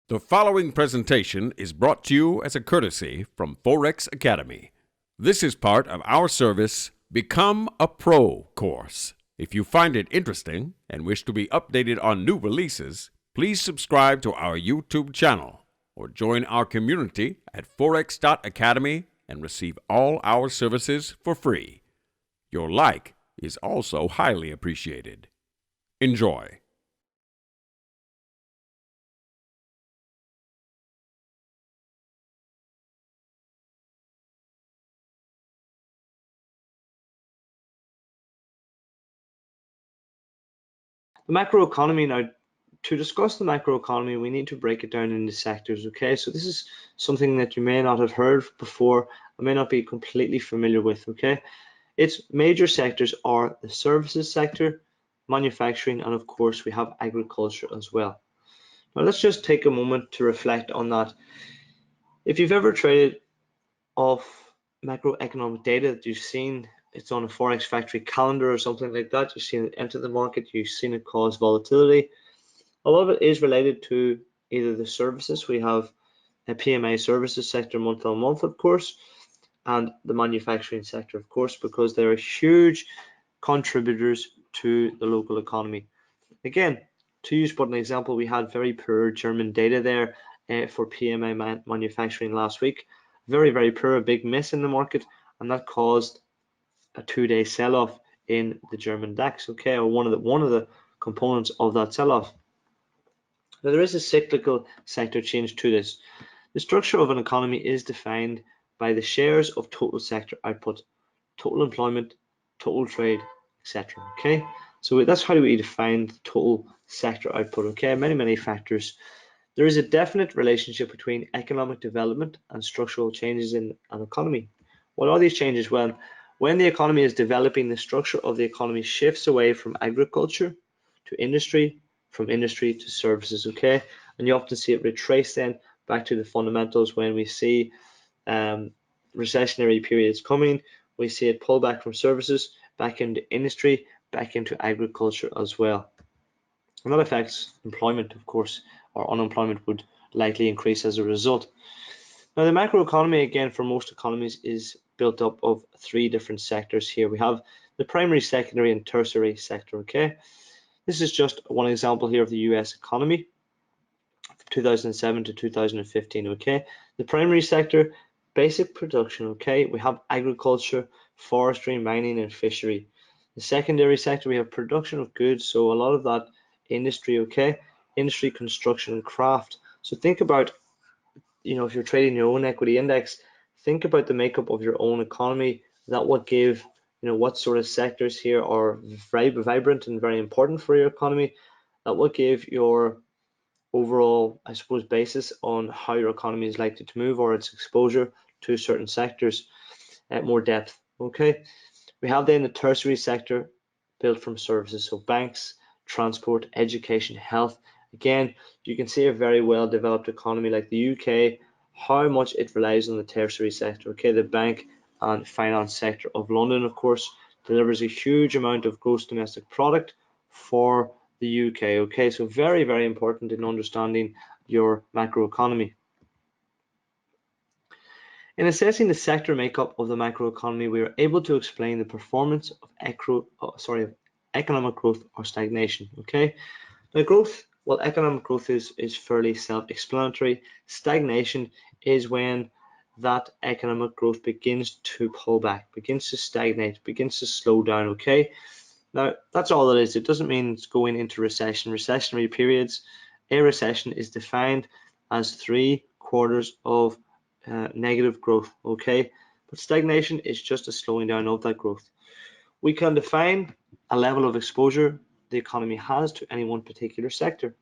The following presentation is brought to you as a courtesy from Forex Academy. This is part of our service, Become a Pro course. If you find it interesting and wish to be updated on new releases, please subscribe to our YouTube channel or join our community at forex.academy and receive all our services for free. Your like is also highly appreciated. Enjoy. The macroeconomy now, to discuss the macroeconomy, we need to break it down into sectors, okay? So this is something that you may not have heard before, or may not be completely familiar with, okay? Its major sectors are the services sector, manufacturing, and of course we have agriculture as well. Now let's just take a moment to reflect on that. If you've ever traded off macroeconomic data that you've seen, it's on a Forex factory calendar or something like that, you've seen it enter the market, you've seen it cause volatility. A lot of it is related to either the services, we have a PMI services sector month on month, of course, and the manufacturing sector, of course, because they are huge contributors to the local economy. Again, to use but an example, we had very poor German data there for PMI manufacturing last week. Very, very poor, a big miss in the market, and that caused a 2-day sell-off in the German DAX, okay, or one of the components of that sell-off. Now there is a cyclical sector change to this. The structure of an economy is defined by the shares of total sector output, total employment, total trade, etc. Okay, so that's how we define the total sector output. Okay, many factors. There is a definite relationship between economic development and structural changes in an economy. What are these changes? Well, when the economy is developing, the structure of the economy shifts away from agriculture to industry, from industry to services. Okay, and you often see it retrace then back to the fundamentals when we see recessionary periods coming. We see it pull back from services back into industry, back into agriculture as well. And that affects employment, of course, or unemployment would likely increase as a result. Now, the macroeconomy, again, for most economies is built up of 3 different sectors here. We have the primary, secondary, and tertiary sector, okay? This is just one example here of the US economy, 2007 to 2015, okay? The primary sector, basic production, okay? We have agriculture, forestry, mining, and fishery. The secondary sector, we have production of goods, so a lot of that industry, okay? Industry, construction, and craft. So think about, if you're trading your own equity index, think about the makeup of your own economy. That would give, what sort of sectors here are very vibrant and very important for your economy. That will give your overall, I suppose, basis on how your economy is likely to move or its exposure to certain sectors at more depth. Okay, we have then the tertiary sector built from services, so banks, transport, education, health. Again, you can see a very well developed economy like the UK, how much it relies on the tertiary sector. Okay, the bank and finance sector of London, of course, delivers a huge amount of gross domestic product for the UK. Okay, so very important in understanding your macroeconomy. In assessing the sector makeup of the macroeconomy, we are able to explain the performance of economic growth or stagnation. Okay, now growth, well, economic growth is fairly self-explanatory. Stagnation is when that economic growth begins to pull back, begins to stagnate, begins to slow down. Okay, now that's all it is. It doesn't mean it's going into recession. Recessionary periods, a recession is defined as 3 quarters of negative growth, okay? But stagnation is just a slowing down of that growth. We can define a level of exposure the economy has to any one particular sector,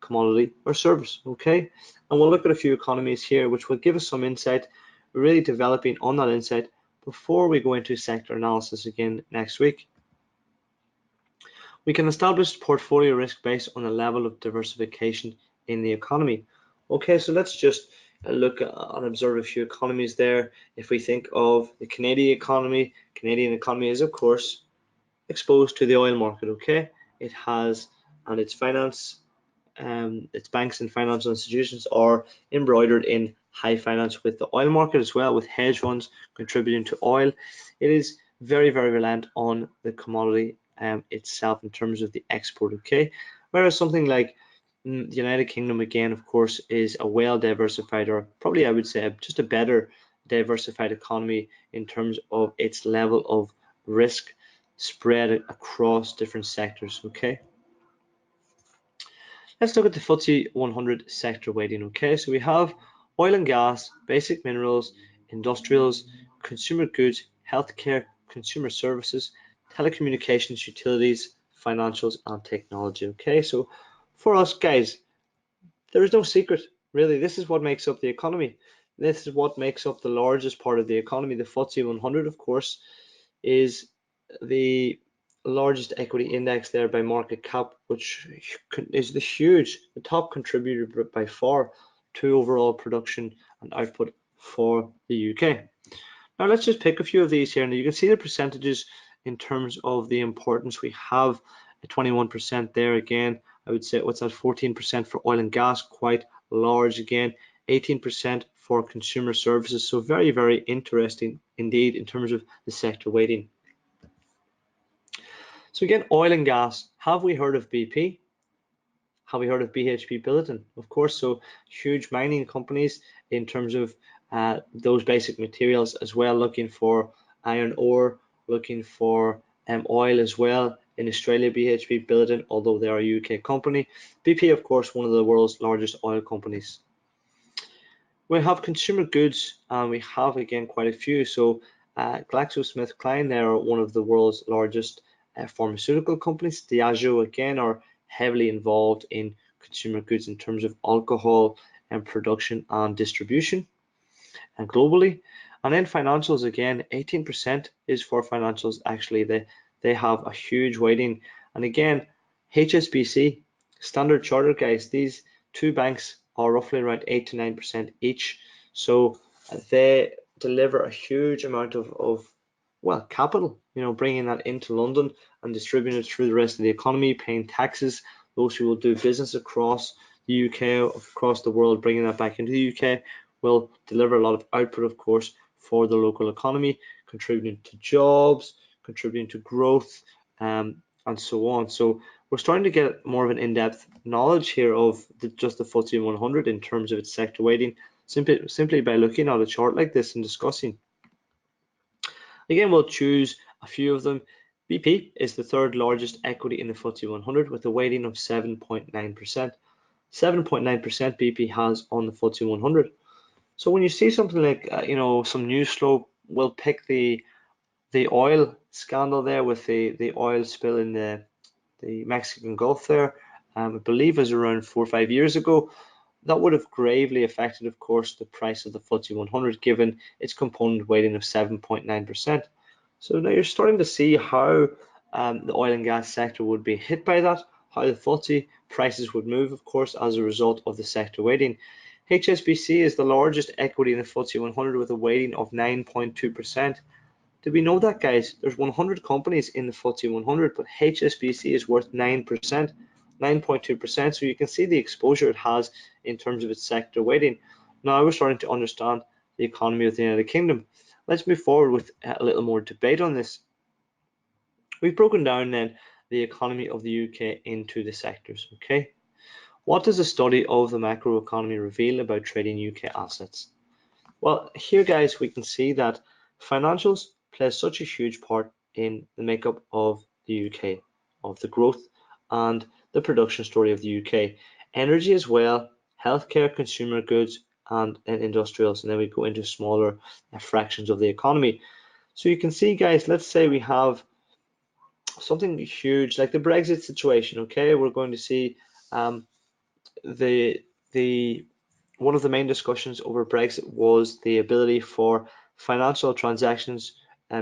commodity or service, okay? And we'll look at a few economies here which will give us some insight, really developing on that insight before we go into sector analysis again next week. We can establish portfolio risk based on the level of diversification in the economy. Okay, so let's just look and observe a few economies there. If we think of the Canadian economy is of course exposed to the oil market. Okay, it has, and its finance its banks and financial institutions are embroidered in high finance with the oil market as well, with hedge funds contributing to oil. It is very, very reliant on the commodity itself in terms of the export, okay? Whereas something like the United Kingdom, again, of course, is a well diversified, or probably I would say just a better diversified economy in terms of its level of risk spread across different sectors, okay? Let's look at the FTSE 100 sector weighting, okay? So we have oil and gas, basic minerals, industrials, consumer goods, healthcare, consumer services, telecommunications, utilities, financials, and technology, okay? So for us, guys, there is no secret, really. This is what makes up the economy. This is what makes up the largest part of the economy. The FTSE 100, of course, is the largest equity index there by market cap, which is the top contributor by far to overall production and output for the UK. Now let's just pick a few of these here, and you can see the percentages in terms of the importance. We have a 21% there again. I would say what's that, 14% for oil and gas, quite large again, 18% for consumer services. So very, very interesting indeed in terms of the sector weighting. So again, oil and gas. Have we heard of BP? Have we heard of BHP Billiton? Of course, so huge mining companies in terms of those basic materials as well, looking for iron ore, looking for oil as well. In Australia, BHP Billiton, although they are a UK company. BP, of course, one of the world's largest oil companies. We have consumer goods, and we have again quite a few. So GlaxoSmithKline, they are one of the world's largest pharmaceutical companies. Diageo again are heavily involved in consumer goods in terms of alcohol and production and distribution and globally. And then financials again, 18% is for financials. Actually, they have a huge weighting. And again, HSBC, Standard Chartered, guys, these two banks are roughly around 8 to 9% each. So they deliver a huge amount of well, capital, bringing that into London and distributing it through the rest of the economy, paying taxes. Those who will do business across the UK, across the world, bringing that back into the UK will deliver a lot of output, of course, for the local economy, contributing to jobs, contributing to growth, and so on. So we're starting to get more of an in-depth knowledge here of just the FTSE 100 in terms of its sector weighting, simply by looking at a chart like this and discussing. Again, we'll choose a few of them. BP is the third largest equity in the FTSE 100 with a weighting of 7.9%. 7.9% BP has on the FTSE 100. So when you see something like, some news flow, we'll pick the oil scandal there with the oil spill in the Mexican Gulf there. I believe it was around 4 or 5 years ago. That would have gravely affected, of course, the price of the FTSE 100 given its component weighting of 7.9%. So now you're starting to see how the oil and gas sector would be hit by that, how the FTSE prices would move, of course, as a result of the sector weighting. HSBC is the largest equity in the FTSE 100 with a weighting of 9.2%. Did we know that, guys? There's 100 companies in the FTSE 100, but HSBC is worth 9%. 9.2%, so you can see the exposure it has in terms of its sector weighting. Now we're starting to understand the economy of the United Kingdom. Let's move forward with a little more debate on this. We've broken down then the economy of the UK into the sectors, okay? What does a study of the macroeconomy reveal about trading UK assets? Well, here, guys, we can see that financials play such a huge part in the makeup of the UK, of the growth and the production story of the UK. Energy as well, healthcare, consumer goods, and industrials. And then we go into smaller fractions of the economy. So you can see, guys, let's say we have something huge like the Brexit situation, okay? We're going to see the one of the main discussions over Brexit was the ability for financial transactions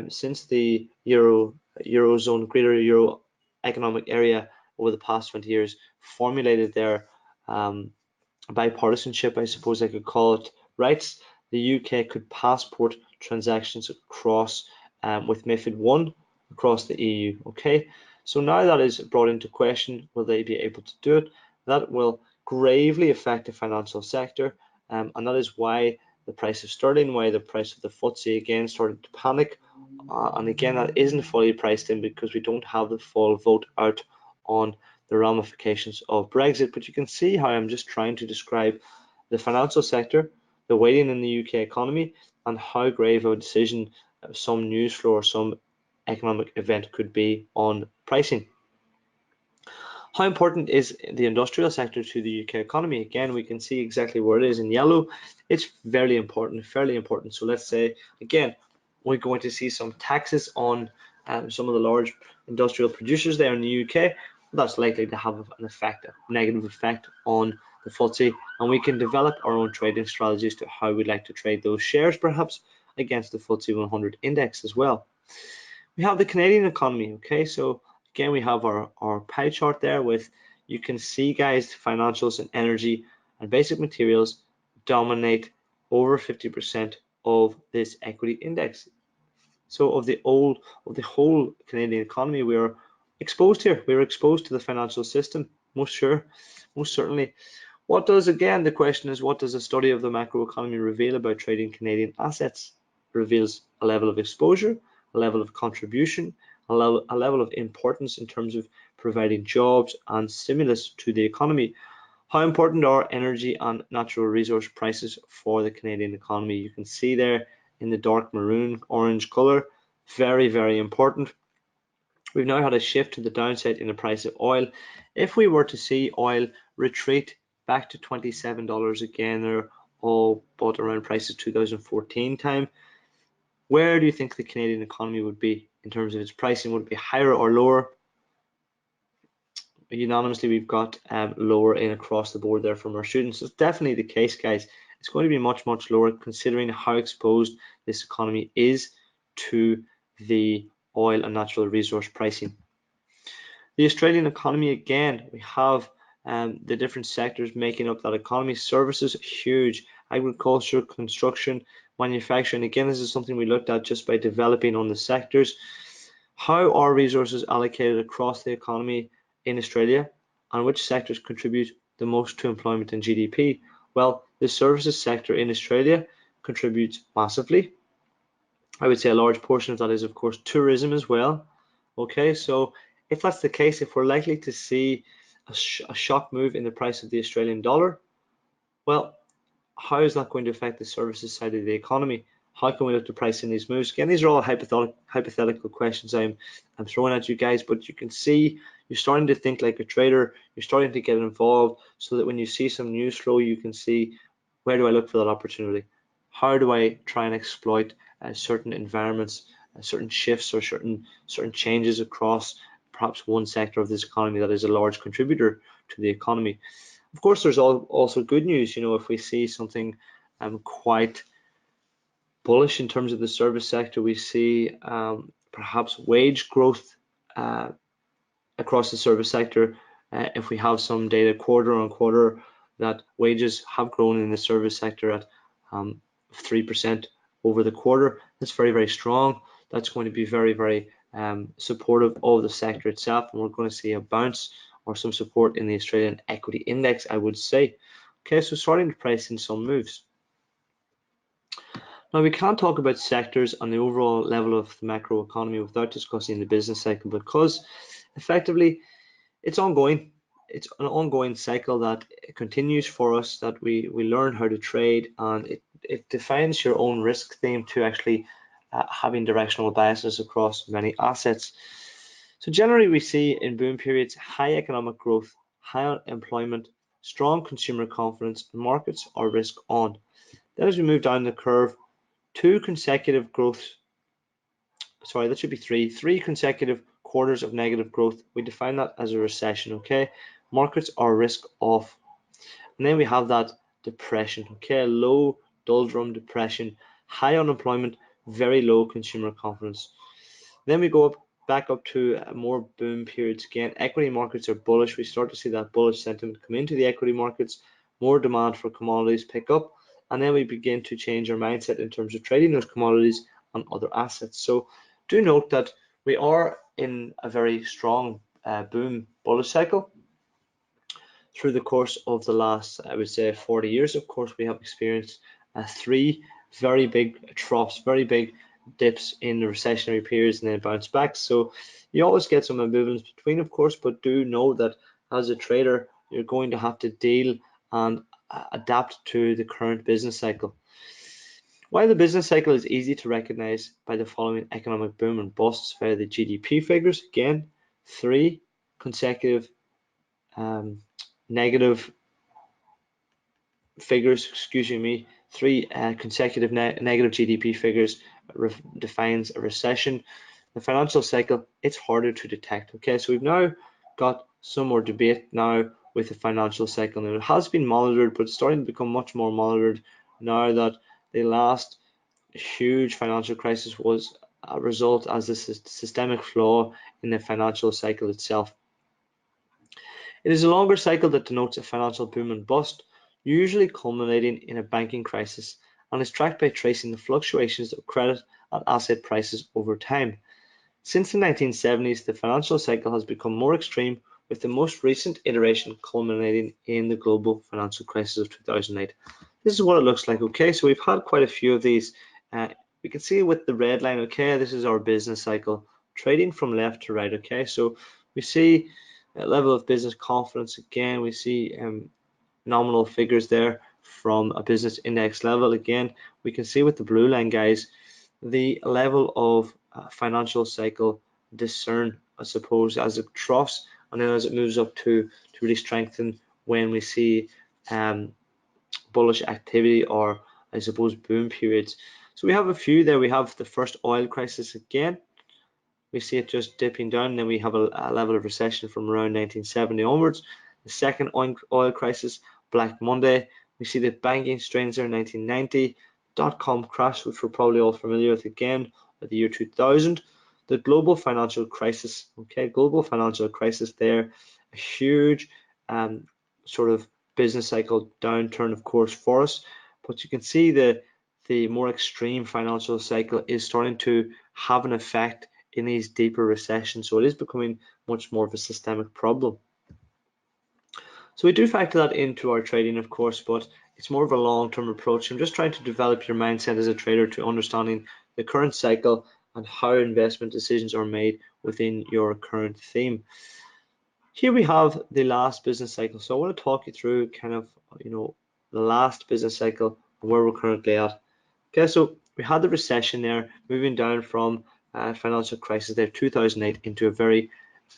since the Eurozone, greater Euro economic area over the past 20 years formulated their bipartisanship, I suppose I could call it, rights. The UK could passport transactions across with MiFID 1 across the EU, okay? So now that is brought into question, will they be able to do it? That will gravely affect the financial sector, and that is why the price of sterling, why the price of the FTSE again started to panic. And again, that isn't fully priced in because we don't have the full vote out on the ramifications of Brexit. But you can see how I'm just trying to describe the financial sector, the weighting in the UK economy, and how grave a decision some news flow or some economic event could be on pricing. How important is the industrial sector to the UK economy? Again, we can see exactly where it is in yellow. It's very important, fairly important. So let's say, again, we're going to see some taxes on some of the large industrial producers there in the UK. That's likely to have an effect, a negative effect on the FTSE, and we can develop our own trading strategies to how we'd like to trade those shares, perhaps against the FTSE 100 index as well. We have the Canadian economy, okay? So again, we have our pie chart there with, you can see guys, financials and energy and basic materials dominate over 50% of this equity index. So of the whole Canadian economy, we are exposed here. We're exposed to the financial system, most certainly. What does, again, the question is, what does a study of the macroeconomy reveal about trading Canadian assets? It reveals a level of exposure, a level of contribution, a level of importance in terms of providing jobs and stimulus to the economy. How important are energy and natural resource prices for the Canadian economy? You can see there in the dark maroon orange color, very, very important. We've now had a shift to the downside in the price of oil. If we were to see oil retreat back to $27 again, they're all bought around prices 2014 time, where do you think the Canadian economy would be in terms of its pricing? Would it be higher or lower? Unanimously, we've got lower in across the board there from our students. It's definitely the case, guys. It's going to be much, much lower considering how exposed this economy is to the oil and natural resource pricing. The Australian economy, again, we have the different sectors making up that economy. Services, huge. Agriculture, construction, manufacturing. Again, this is something we looked at just by developing on the sectors. How are resources allocated across the economy in Australia, and which sectors contribute the most to employment and GDP? Well, the services sector in Australia contributes massively. I would say a large portion of that is, of course, tourism as well. Okay, so if that's the case, if we're likely to see a shock move in the price of the Australian dollar, well, how is that going to affect the services side of the economy? How can we look to price in these moves? Again, these are all hypothetical questions I'm throwing at you guys, but you can see you're starting to think like a trader. You're starting to get involved so that when you see some news flow, you can see, where do I look for that opportunity? How do I try and exploit certain environments, certain shifts or certain changes across perhaps one sector of this economy that is a large contributor to the economy? Of course, there's also good news. If we see something quite bullish in terms of the service sector, we see perhaps wage growth across the service sector. If we have some data quarter on quarter that wages have grown in the service sector at 3% over the quarter, that's very, very strong. That's going to be very, very supportive of the sector itself, and we're going to see a bounce or some support in the Australian equity index, I would say. Okay, so starting to price in some moves. Now, we can't talk about sectors and the overall level of the macroeconomy without discussing the business cycle, because effectively it's ongoing. It's an ongoing cycle that continues for us, that we learn how to trade, and it defines your own risk theme to actually having directional biases across many assets. So generally we see in boom periods high economic growth, high employment, strong consumer confidence, and markets are risk on. Then as we move down the curve, three consecutive quarters of negative growth, we define that as a recession, okay? Markets are risk off. And then we have that depression, okay? Low doldrum depression, high unemployment, very low consumer confidence. Then we go back up to more boom periods again. Equity markets are bullish. We start to see that bullish sentiment come into the equity markets. More demand for commodities pick up, and then we begin to change our mindset in terms of trading those commodities and other assets. So do note that we are in a very strong boom bullish cycle. through the course of the last, I would say, 40 years, of course, we have experienced three very big troughs, very big dips in the recessionary periods and then bounce back. So you always get some ambivalence between, of course, but do know that as a trader, you're going to have to deal and adapt to the current business cycle. While the business cycle is easy to recognize by the following economic boom and busts via the GDP figures, again, three consecutive negative figures, three consecutive negative GDP figures defines a recession. The financial cycle, it's harder to detect. Okay, so we've now got some more debate now with the financial cycle. And it has been monitored, but it's starting to become much more monitored now that the last huge financial crisis was a result as a systemic flaw in the financial cycle itself. It is a longer cycle that denotes a financial boom and bust, usually culminating in a banking crisis, and is tracked by tracing the fluctuations of credit and asset prices over time. Since the 1970s, the financial cycle has become more extreme, with the most recent iteration culminating in the global financial crisis of 2008. This is what it looks like. Okay, so we've had quite a few of these. We can see with the red line, okay, this is our business cycle, trading from left to right. Okay, so we see a level of business confidence. Again, we see nominal figures there from a business index level. Again, we can see with the blue line, guys, the level of financial cycle discern, I suppose, as it troughs and then as it moves up to really strengthen when we see bullish activity or, I suppose, boom periods. So we have a few there. We have the first oil crisis again. We see it just dipping down, and then we have a level of recession from around 1970 onwards. The second oil crisis, Black Monday. We see the banking strains there in 1990, dot-com crash, which we're probably all familiar with again, at the year 2000. The global financial crisis, okay, global financial crisis there, a huge sort of business cycle downturn, of course, for us. But you can see the more extreme financial cycle is starting to have an effect in these deeper recessions. So it is becoming much more of a systemic problem. So we do factor that into our trading, of course, but it's more of a long-term approach. I'm just trying to develop your mindset as a trader to understanding the current cycle and how investment decisions are made within your current theme. Here we have the last business cycle. So I want to talk you through kind of, the last business cycle and where we're currently at. Okay, so we had the recession there, moving down from financial crisis there, 2008, into a very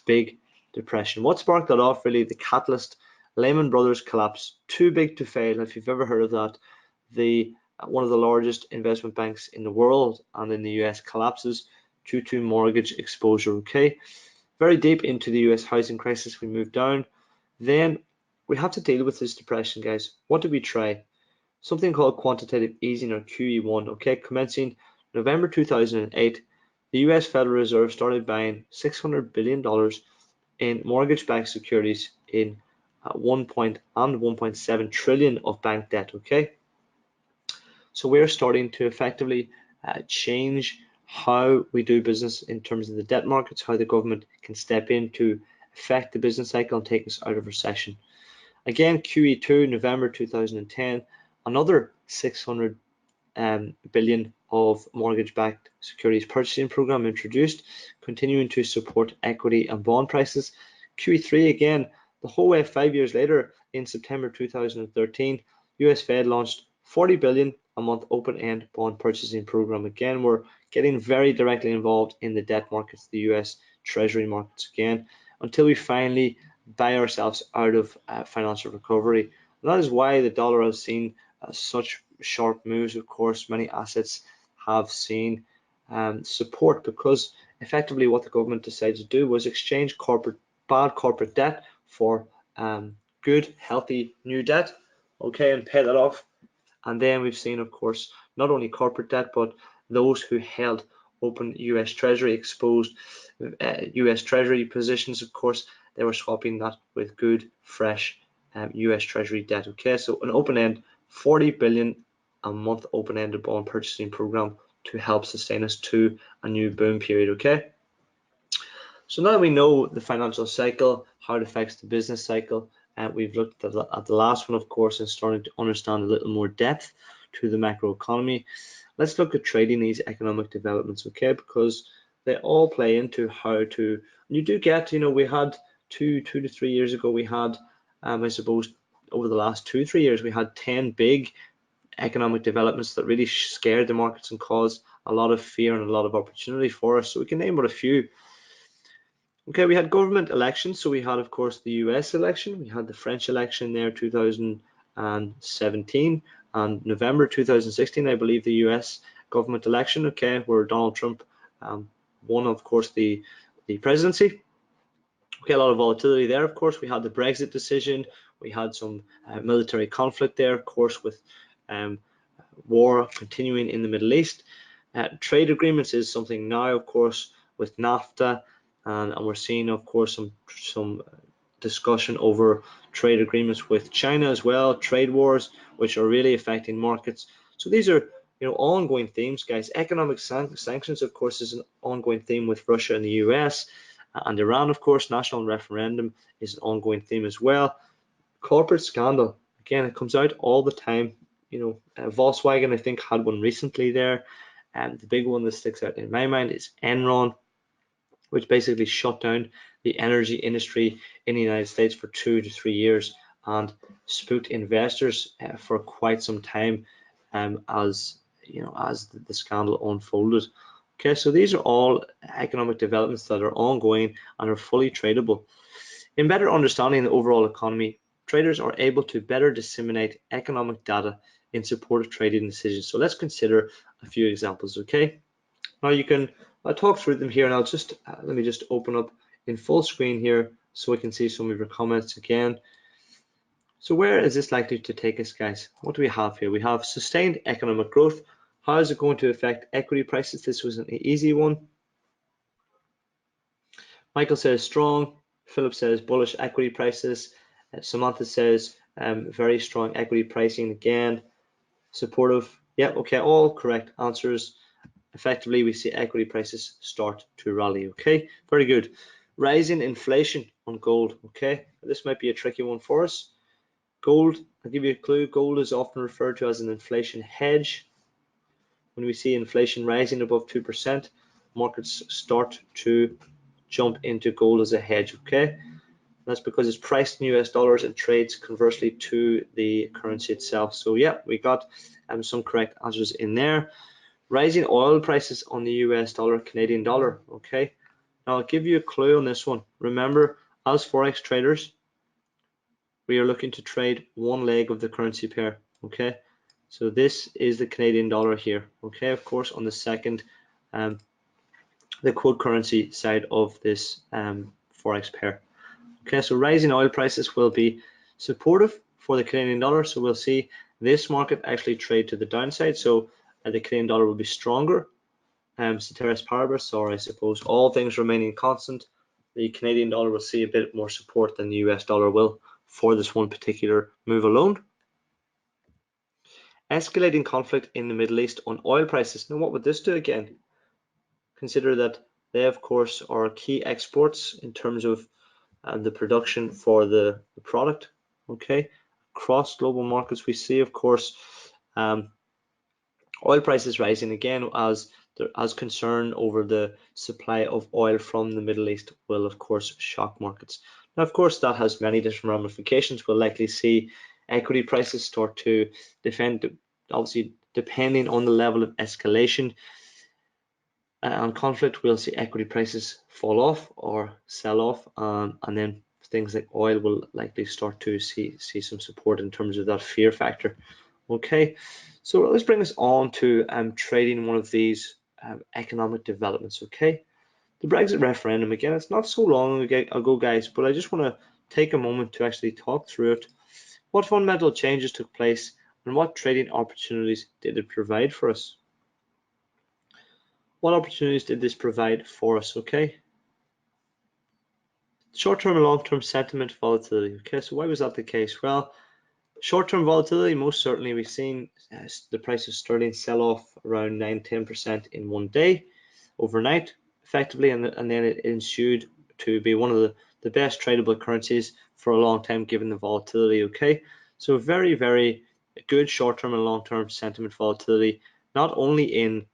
big depression. What sparked that off? Really, the catalyst, Lehman Brothers collapse, too big to fail. If you've ever heard of that, one of the largest investment banks in the world and in the US collapses due to mortgage exposure. Okay, very deep into the US housing crisis, we moved down. Then we have to deal with this depression, guys. What did we try? Something called quantitative easing, or QE1. Okay, commencing November 2008, the US Federal Reserve started buying $600 billion in mortgage-backed securities in 1.7 trillion of bank debt. Okay, so we're starting to effectively change how we do business in terms of the debt markets, how the government can step in to affect the business cycle and take us out of recession. Again, QE2, November 2010, another 600 billion of mortgage-backed securities purchasing program introduced, continuing to support equity and bond prices. QE3 again, the whole way 5 years later, in September 2013, US Fed launched 40 billion a month open-end bond purchasing program. Again, we're getting very directly involved in the debt markets, the US Treasury markets again, until we finally buy ourselves out of financial recovery. And that is why the dollar has seen such sharp moves. Of course, many assets have seen support, because effectively what the government decided to do was exchange bad corporate debt for good, healthy new debt, okay, and pay that off. And then we've seen, of course, not only corporate debt, but those who held open US Treasury, exposed US Treasury positions, of course, they were swapping that with good, fresh US Treasury debt. Okay, so an open-end 40 billion a month open-ended bond purchasing program to help sustain us to a new boom period. Okay, so now that we know the financial cycle, how it affects the business cycle, We've looked at the last one, of course, and starting to understand a little more depth to the macroeconomy. Let's look at trading these economic developments, okay? Because they all play into how to. You do get, we had two to 3 years ago, we had, I suppose, over the last 2-3 years, we had 10 big economic developments that really scared the markets and caused a lot of fear and a lot of opportunity for us. So we can name but a few. Okay, we had government elections. So we had, of course, the US election. We had the French election there, 2017, and November 2016, I believe, the US government election, okay, where Donald Trump won, of course, the presidency. Okay, a lot of volatility there, of course. We had the Brexit decision. We had some military conflict there, of course, with war continuing in the Middle East. Trade agreements is something now, of course, with NAFTA, and we're seeing, of course, some discussion over trade agreements with China as well, trade wars, which are really affecting markets. So these are, ongoing themes, guys. Economic sanctions, of course, is an ongoing theme with Russia and the US, and Iran, of course. National referendum is an ongoing theme as well. Corporate scandal, again, it comes out all the time. Volkswagen, I think, had one recently there, and the big one that sticks out in my mind is Enron, which basically shut down the energy industry in the United States for 2 to 3 years and spooked investors for quite some time, as the scandal unfolded. Okay, so these are all economic developments that are ongoing and are fully tradable. In better understanding the overall economy, traders are able to better disseminate economic data in support of trading decisions. So let's consider a few examples, okay? Now I'll talk through them here, and I'll just let me just open up in full screen here so we can see some of your comments again. So where is this likely to take us, guys? What do we have here? We have sustained economic growth. How is it going to affect equity prices? This was an easy one. Michael says strong. Philip says bullish equity prices. Samantha says very strong equity pricing again. Supportive. Yeah, okay, all correct answers. Effectively, we see equity prices start to rally. Okay, very good. Rising inflation on gold. Okay, this might be a tricky one for us. Gold, I'll give you a clue. Gold is often referred to as an inflation hedge. When we see inflation rising above 2%, markets start to jump into gold as a hedge. Okay, that's because it's priced in US dollars and trades conversely to the currency itself. So yeah, we got some correct answers in there. Rising oil prices on the US dollar, Canadian dollar. Okay, now I'll give you a clue on this one. Remember, as Forex traders, we are looking to trade one leg of the currency pair. Okay, so this is the Canadian dollar here. Okay, of course, on the second, the quote currency side of this Forex pair. Okay, so rising oil prices will be supportive for the Canadian dollar. So we'll see this market actually trade to the downside. So the Canadian dollar will be stronger. Ceteris paribus, or I suppose all things remaining constant, the Canadian dollar will see a bit more support than the US dollar will for this one particular move alone. Escalating conflict in the Middle East on oil prices. Now, what would this do again? Consider that they, of course, are key exports in terms of the production for the product. Okay, across global markets, we see, of course, oil prices rising again as concern over the supply of oil from the Middle East will, of course, shock markets. Now, of course, that has many different ramifications. We'll likely see equity prices start to defend, obviously, depending on the level of escalation and conflict, we'll see equity prices fall off or sell off, and then things like oil will likely start to see some support in terms of that fear factor. Okay, so let's bring us on to trading one of these economic developments. Okay, the Brexit referendum, again, it's not so long ago, guys, but I just want to take a moment to actually talk through it. What fundamental changes took place and what trading opportunities did it provide for us? What opportunities did this provide for us? Okay, short-term and long-term sentiment volatility. Okay, so why was that the case? Well, short-term volatility, most certainly we've seen the price of sterling sell off around 9-10% in one day overnight effectively, and then it ensued to be one of the best tradable currencies for a long time given the volatility, okay? So very, very good short-term and long-term sentiment volatility, not only in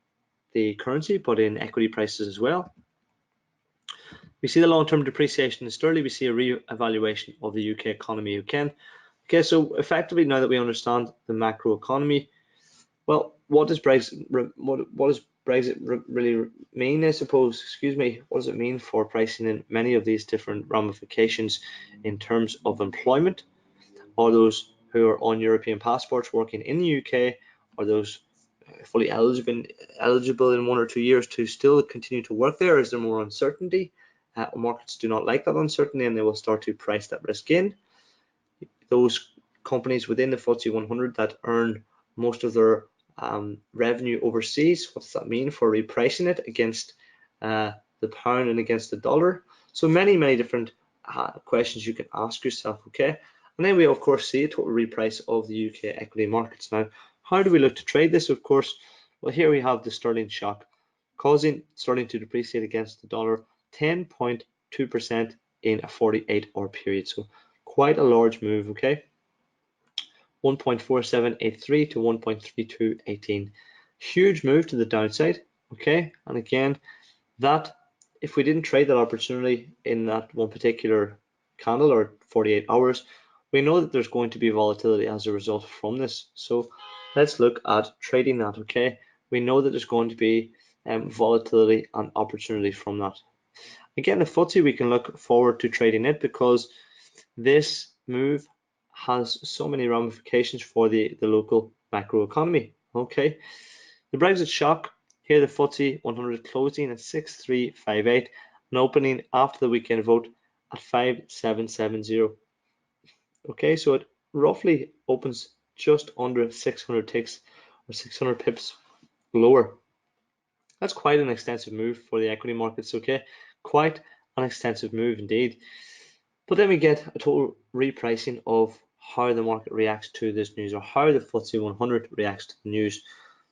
the currency, but in equity prices as well. We see the long-term depreciation in sterling. We see a re-evaluation of the UK economy again. Okay, so effectively, now that we understand the macroeconomy, well, what does Brexit really mean, I suppose? Excuse me. What does it mean for pricing in many of these different ramifications in terms of employment? Are those who are on European passports working in the UK, are those fully eligible in 1 or 2 years to still continue to work there? Is there more uncertainty? Markets do not like that uncertainty, and they will start to price that risk in. Those companies within the FTSE 100 that earn most of their revenue overseas, what does that mean for repricing it against the pound and against the dollar? So many, many different questions you can ask yourself, okay? And then we, of course, see a total reprice of the UK equity markets. Now, how do we look to trade this? Of course, well, here we have the sterling shock, causing sterling to depreciate against the dollar 10.2% in a 48-hour period. So quite a large move, okay? 1.4783 to 1.3218. Huge move to the downside, okay? And again, that if we didn't trade that opportunity in that one particular candle or 48 hours, we know that there's going to be volatility as a result from this. So let's look at trading that, okay? We know that there's going to be volatility and opportunity from that. Again, the FTSE, we can look forward to trading it because this move has so many ramifications for the local macroeconomy, okay? The Brexit shock, here the FTSE 100 closing at 6358 and opening after the weekend vote at 5770. Okay, so it roughly opens just under 600 ticks or 600 pips lower. That's quite an extensive move for the equity markets, okay? Quite an extensive move indeed. But then we get a total repricing of how the market reacts to this news, or how the FTSE 100 reacts to the news.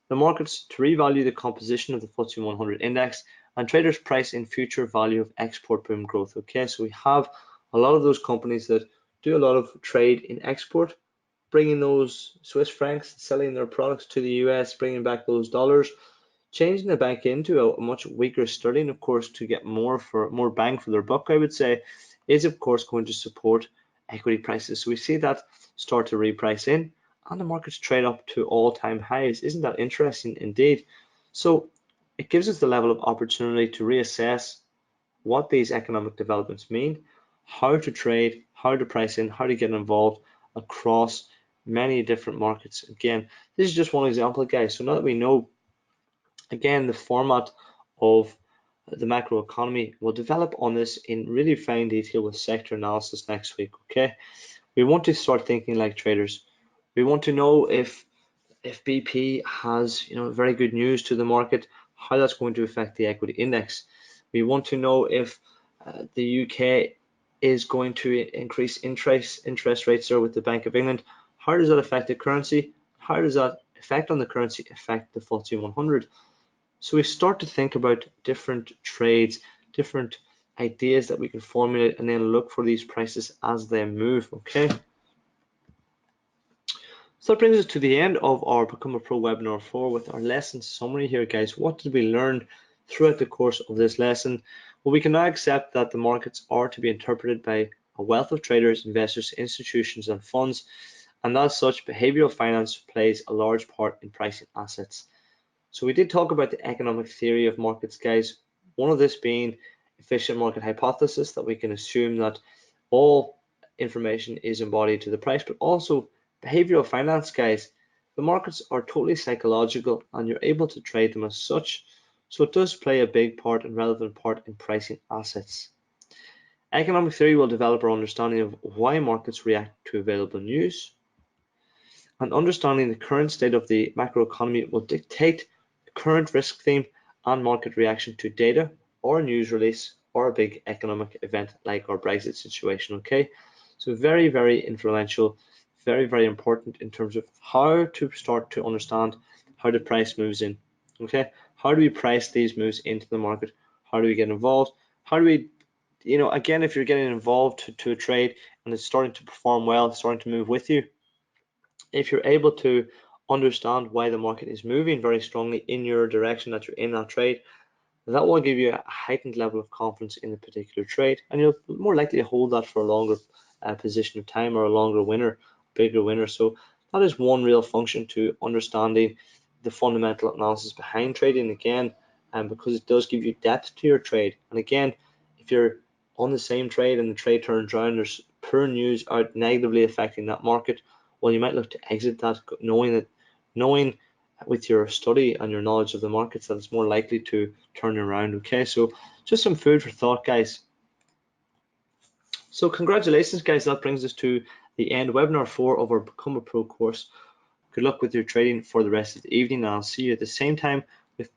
The markets to revalue the composition of the FTSE 100 index, and traders price in future value of export boom growth. Okay, so we have a lot of those companies that do a lot of trade in export, bringing those Swiss francs, selling their products to the US, bringing back those dollars, changing it back into a much weaker sterling, of course, to get more bang for their buck, I would say, is of course going to support equity prices. So we see that start to reprice in, and the markets trade up to all-time highs. Isn't that interesting indeed? So it gives us the level of opportunity to reassess what these economic developments mean, how to trade, how to price in, how to get involved across many different markets. Again, this is just one example, guys. So now that we know, again, the format of the macroeconomy, we'll develop on this in really fine detail with sector analysis next week, okay? We want to start thinking like traders. We want to know if BP has very good news to the market, how that's going to affect the equity index. We want to know if the UK is going to increase interest rates there with the Bank of England. How does that affect the currency? How does that effect on the currency affect the FTSE 100? So we start to think about different trades, different ideas that we can formulate, and then look for these prices as they move, okay? So that brings us to the end of our Become a Pro webinar 4 with our lesson summary here, guys. What did we learn throughout the course of this lesson? Well, we can now accept that the markets are to be interpreted by a wealth of traders, investors, institutions, and funds, and as such, behavioral finance plays a large part in pricing assets. So we did talk about the economic theory of markets, guys. One of this being efficient market hypothesis, that we can assume that all information is embodied to the price, but also behavioral finance, guys. The markets are totally psychological and you're able to trade them as such. So it does play a big part and relevant part in pricing assets. Economic theory will develop our understanding of why markets react to available news. And understanding the current state of the macroeconomy will dictate the current risk theme and market reaction to data or news release or a big economic event like our Brexit situation, okay? So very, very influential, very, very important in terms of how to start to understand how the price moves in, okay? How do we price these moves into the market? How do we get involved? How do we you know, again, if you're getting involved to a trade and it's starting to perform well, starting to move with you, if you're able to understand why the market is moving very strongly in your direction that you're in that trade, that will give you a heightened level of confidence in the particular trade, and you're more likely to hold that for a longer position of time, or a longer winner, bigger winner. So that is one real function to understanding the fundamental analysis behind trading, again, because it does give you depth to your trade. And again, if you're on the same trade and the trade turns around, there's poor news out negatively affecting that market, well, you might look to exit that, knowing with your study and your knowledge of the markets that it's more likely to turn around. Okay, so just some food for thought, guys. So congratulations, guys. That brings us to the end, webinar 4 of our Become a Pro course. Good luck with your trading for the rest of the evening, and I'll see you at the same time with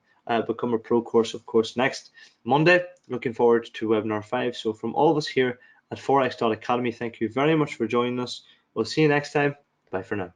Become a Pro course, of course, next Monday. Looking forward to webinar 5. So from all of us here at Forex Academy, thank you very much for joining us. We'll see you next time. Bye for now.